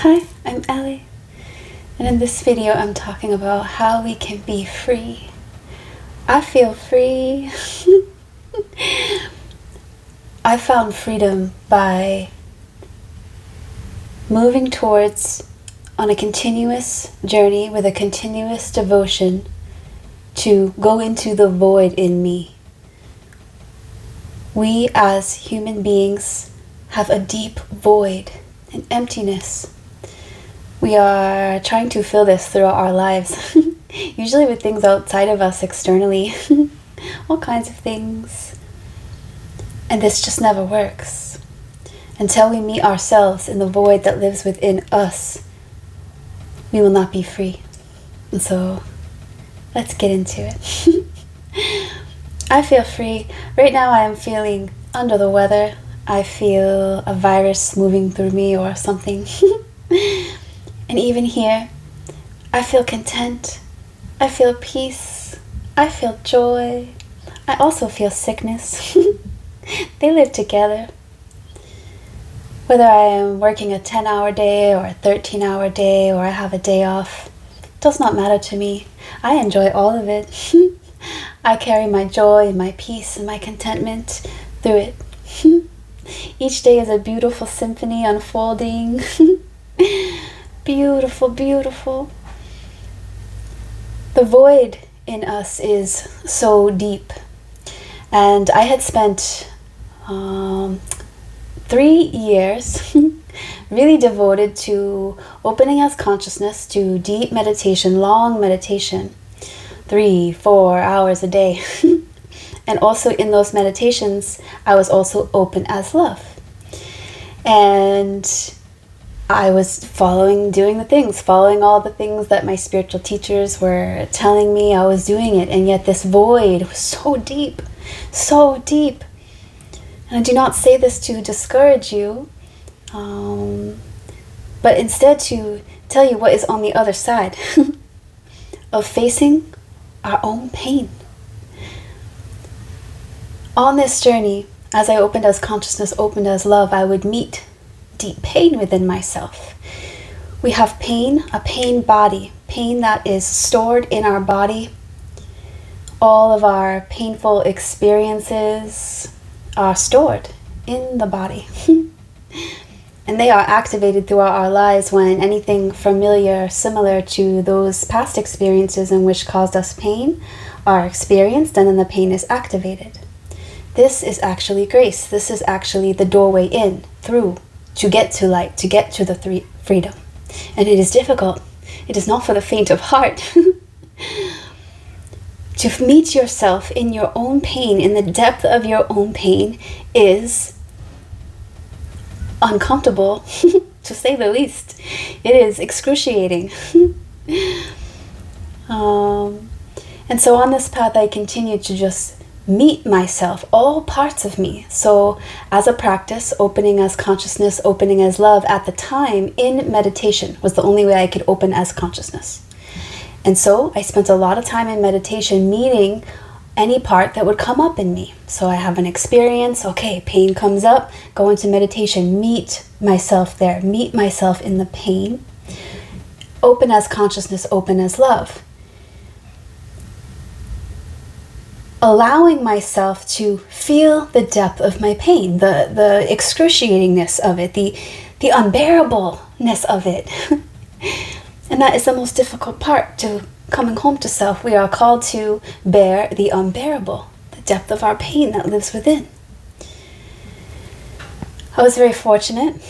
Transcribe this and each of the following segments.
Hi, I'm Ellie, and in this video I'm talking about how we can be free. I feel free. I found freedom by moving towards on a continuous journey with a continuous devotion to go into the void in me. We as human beings have a deep void, an emptiness. We are trying to fill this throughout our lives, usually with things outside of us externally, all kinds of things. And this just never works. Until we meet ourselves in the void that lives within us, we will not be free. And so, let's get into it. I feel free. Right now I am feeling under the weather. I feel a virus moving through me or something. And even here, I feel content. I feel peace. I feel joy. I also feel sickness. They live together. Whether I am working a 10-hour day or a 13-hour day or I have a day off, does not matter to me. I enjoy all of it. I carry my joy and my peace and my contentment through it. Each day is a beautiful symphony unfolding. Beautiful, beautiful. The void in us is so deep. And I had spent 3 years really devoted to opening as consciousness, to deep meditation, long meditation, 3-4 hours a day. And also in those meditations, I was also open as love. And I was doing all the things that my spiritual teachers were telling me. I was doing it, and yet this void was so deep, so deep. And I do not say this to discourage you, but instead to tell you what is on the other side of facing our own pain. On this journey, as I opened as consciousness, opened as love, I would meet deep pain within myself. We have pain, a pain body, pain that is stored in our body. All of our painful experiences are stored in the body. And they are activated throughout our lives when anything familiar, similar to those past experiences in which caused us pain are experienced, and then the pain is activated. This is actually grace. This is actually the doorway in, through, to get to light, to get to the freedom. And it is difficult. It is not for the faint of heart. To meet yourself in your own pain, in the depth of your own pain, is uncomfortable, to say the least. It is excruciating. And so on this path, I continue to just meet myself, all parts of me. So as a practice, opening as consciousness, opening as love, at the time in meditation was the only way I could open as consciousness. And so I spent a lot of time in meditation meeting any part that would come up in me. So I have an experience, okay, pain comes up, go into meditation, meet myself there, meet myself in the pain. Open as consciousness, open as love. Allowing myself to feel the depth of my pain, the excruciatingness of it, the unbearableness of it. And that is the most difficult part to coming home to self. We are called to bear the unbearable, the depth of our pain that lives within. I was very fortunate.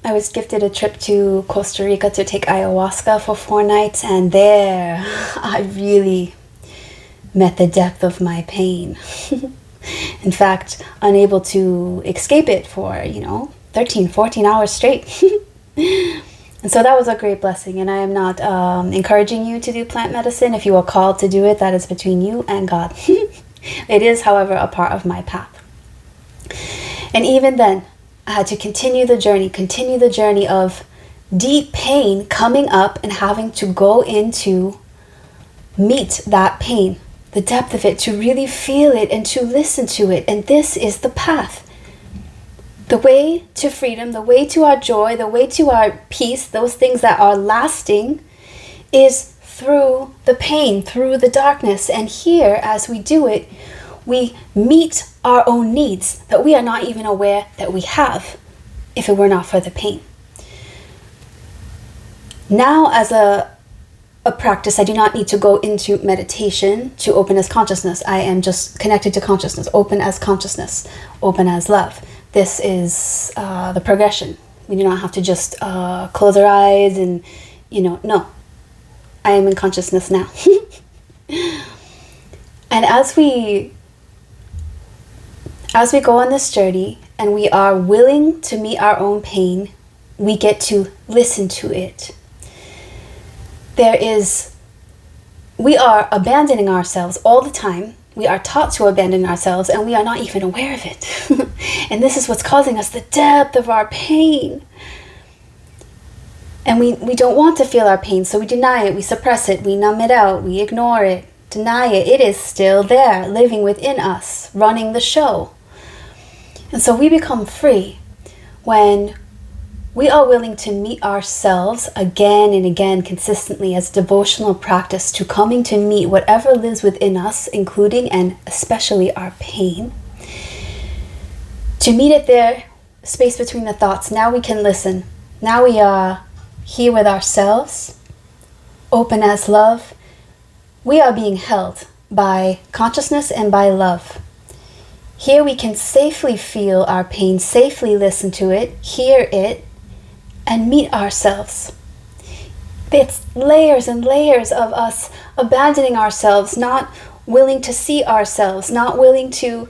I was gifted a trip to Costa Rica to take ayahuasca for 4 nights, and there I really met the depth of my pain. In fact, unable to escape it for, 13, 14 hours straight. And so that was a great blessing. And I am not encouraging you to do plant medicine. If you are called to do it, that is between you and God. It is, however, a part of my path. And even then, I had to continue the journey of deep pain coming up and having to go into meet that pain, the depth of it, to really feel it and to listen to it. And this is the path. The way to freedom, the way to our joy, the way to our peace, those things that are lasting, is through the pain, through the darkness. And here, as we do it, we meet our own needs that we are not even aware that we have if it were not for the pain. Now, as a practice, I do not need to go into meditation to open as consciousness. I am just connected to consciousness, open as consciousness, open as love. This is the progression. We do not have to just close our eyes and, no. I am in consciousness now. And as we go on this journey and we are willing to meet our own pain, we get to listen to it. We are abandoning ourselves all the time. We are taught to abandon ourselves and we are not even aware of it. And this is what's causing us the depth of our pain. And we don't want to feel our pain, so we deny it, we suppress it, we numb it out, we ignore it, deny it. It is still there, living within us, running the show. And so we become free when we are willing to meet ourselves again and again consistently as devotional practice to coming to meet whatever lives within us, including and especially our pain. To meet it there, space between the thoughts. Now we can listen. Now we are here with ourselves, open as love. We are being held by consciousness and by love. Here we can safely feel our pain, safely listen to it, hear it, and meet ourselves. It's layers and layers of us abandoning ourselves, not willing to see ourselves, not willing to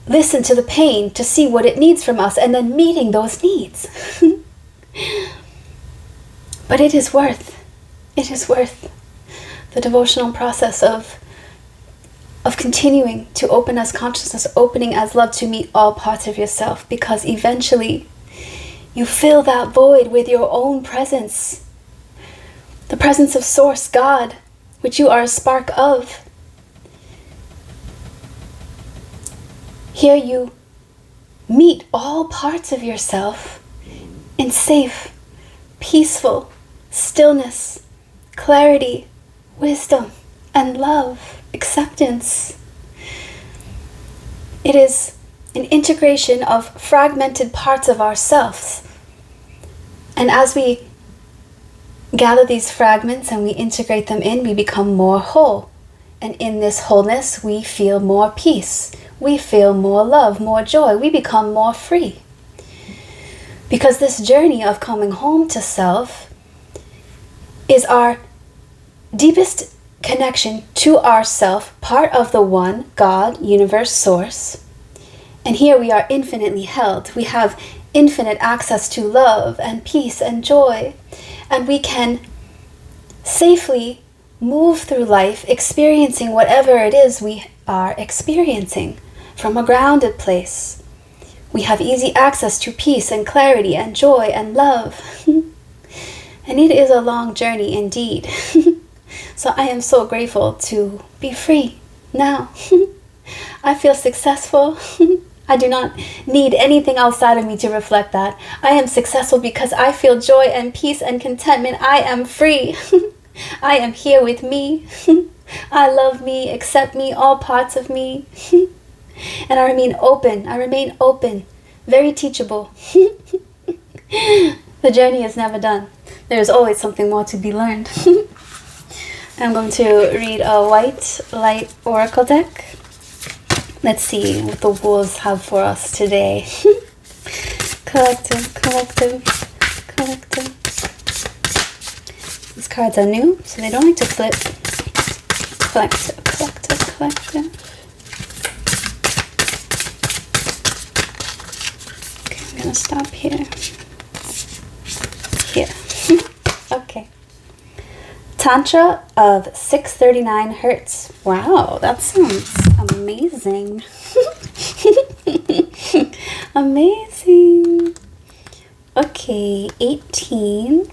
listen to the pain, to see what it needs from us, and then meeting those needs. But it is worth the devotional process of continuing to open as consciousness, opening as love to meet all parts of yourself, because eventually you fill that void with your own presence, the presence of Source, God, which you are a spark of. Here you meet all parts of yourself in safe, peaceful stillness, clarity, wisdom, and love, acceptance. It is an integration of fragmented parts of ourselves. And as we gather these fragments and we integrate them in, we become more whole. And in this wholeness, we feel more peace. We feel more love, more joy. We become more free. Because this journey of coming home to self is our deepest connection to ourself, part of the one, God, universe, source. And here we are infinitely held. We have infinite access to love and peace and joy. And we can safely move through life experiencing whatever it is we are experiencing from a grounded place. We have easy access to peace and clarity and joy and love. And it is a long journey indeed. So I am so grateful to be free now. I feel successful. I do not need anything outside of me to reflect that. I am successful because I feel joy and peace and contentment. I am free. I am here with me. I love me, accept me, all parts of me. And I remain open. I remain open. Very teachable. The journey is never done. There's always something more to be learned. I'm going to read a white light oracle deck. Let's see what the wolves have for us today. Collective, collective, collective. These cards are new, so they don't like to flip. Collective, collective, collective. Okay, I'm going to stop here. Here. Okay. Tantra of 639 hertz. Wow, that sounds amazing. Amazing. Okay, 18.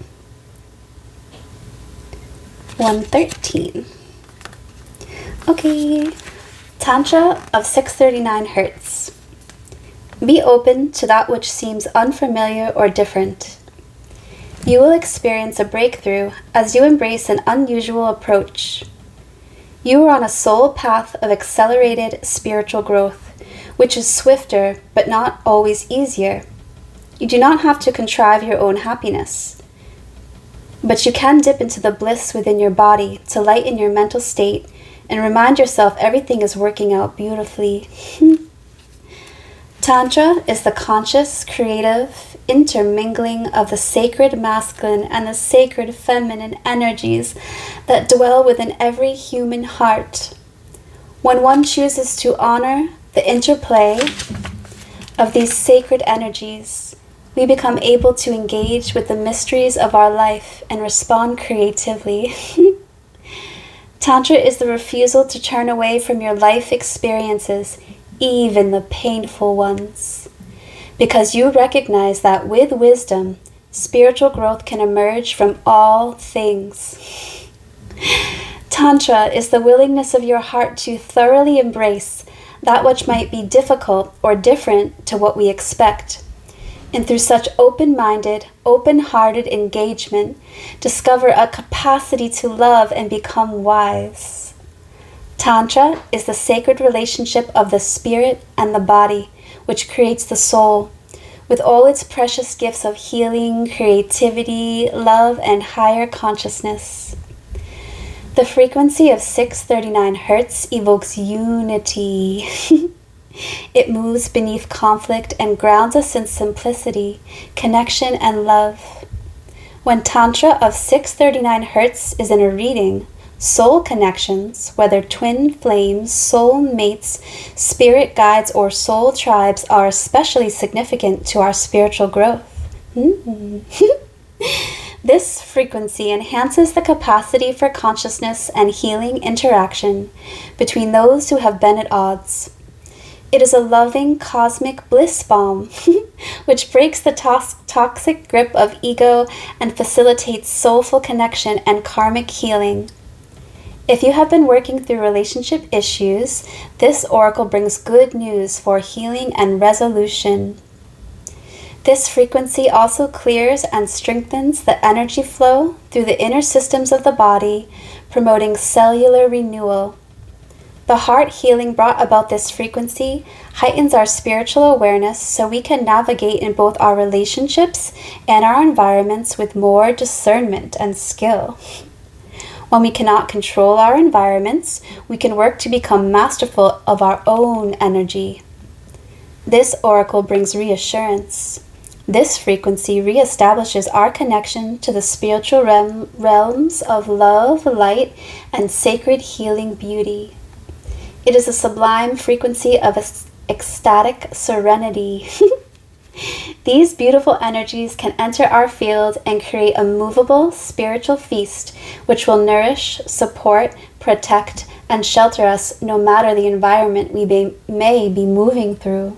113. Okay. Tantra of 639 hertz. Be open to that which seems unfamiliar or different. You will experience a breakthrough as you embrace an unusual approach. You are on a soul path of accelerated spiritual growth, which is swifter but not always easier. You do not have to contrive your own happiness, but you can dip into the bliss within your body to lighten your mental state and remind yourself everything is working out beautifully. Tantra is the conscious, creative intermingling of the sacred masculine and the sacred feminine energies that dwell within every human heart. When one chooses to honor the interplay of these sacred energies, we become able to engage with the mysteries of our life and respond creatively. Tantra is the refusal to turn away from your life experiences, even the painful ones, because you recognize that with wisdom, spiritual growth can emerge from all things. Tantra is the willingness of your heart to thoroughly embrace that which might be difficult or different to what we expect, and through such open-minded, open-hearted engagement, discover a capacity to love and become wise. Tantra is the sacred relationship of the spirit and the body, which creates the soul, with all its precious gifts of healing, creativity, love, and higher consciousness. The frequency of 639 Hz evokes unity. It moves beneath conflict and grounds us in simplicity, connection, and love. When Tantra of 639 Hz is in a reading, soul connections, whether twin flames, soul mates, spirit guides, or soul tribes, are especially significant to our spiritual growth. This frequency enhances the capacity for consciousness and healing interaction between those who have been at odds. It is a loving cosmic bliss balm, which breaks the toxic grip of ego and facilitates soulful connection and karmic healing. If you have been working through relationship issues, this oracle brings good news for healing and resolution. This frequency also clears and strengthens the energy flow through the inner systems of the body, promoting cellular renewal. The heart healing brought about this frequency heightens our spiritual awareness so we can navigate in both our relationships and our environments with more discernment and skill. When we cannot control our environments, we can work to become masterful of our own energy. This oracle brings reassurance. This frequency reestablishes our connection to the spiritual realms of love, light, and sacred healing beauty. It is a sublime frequency of ecstatic serenity. These beautiful energies can enter our field and create a movable spiritual feast which will nourish, support, protect, and shelter us no matter the environment we may be moving through.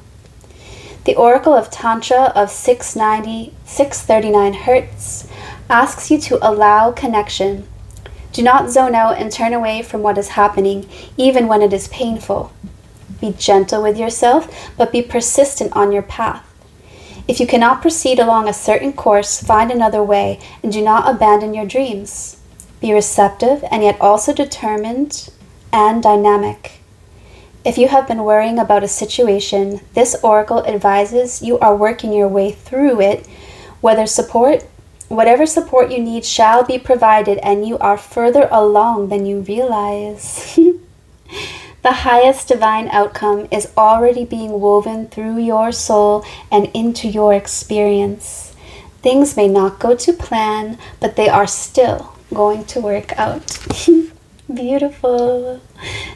The Oracle of Tantra of 639 Hz asks you to allow connection. Do not zone out and turn away from what is happening, even when it is painful. Be gentle with yourself, but be persistent on your path. If you cannot proceed along a certain course, find another way, and do not abandon your dreams. Be receptive and yet also determined and dynamic. If you have been worrying about a situation, this oracle advises you are working your way through it. Whatever support you need shall be provided, and you are further along than you realize. The highest divine outcome is already being woven through your soul and into your experience. Things may not go to plan, but they are still going to work out. Beautiful.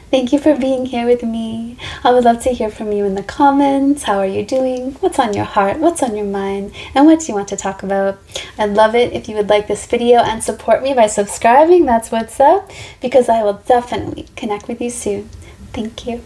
Thank you for being here with me. I would love to hear from you in the comments. How are you doing? What's on your heart? What's on your mind? And what do you want to talk about? I'd love it if you would like this video and support me by subscribing. That's what's up, because I will definitely connect with you soon. Thank you.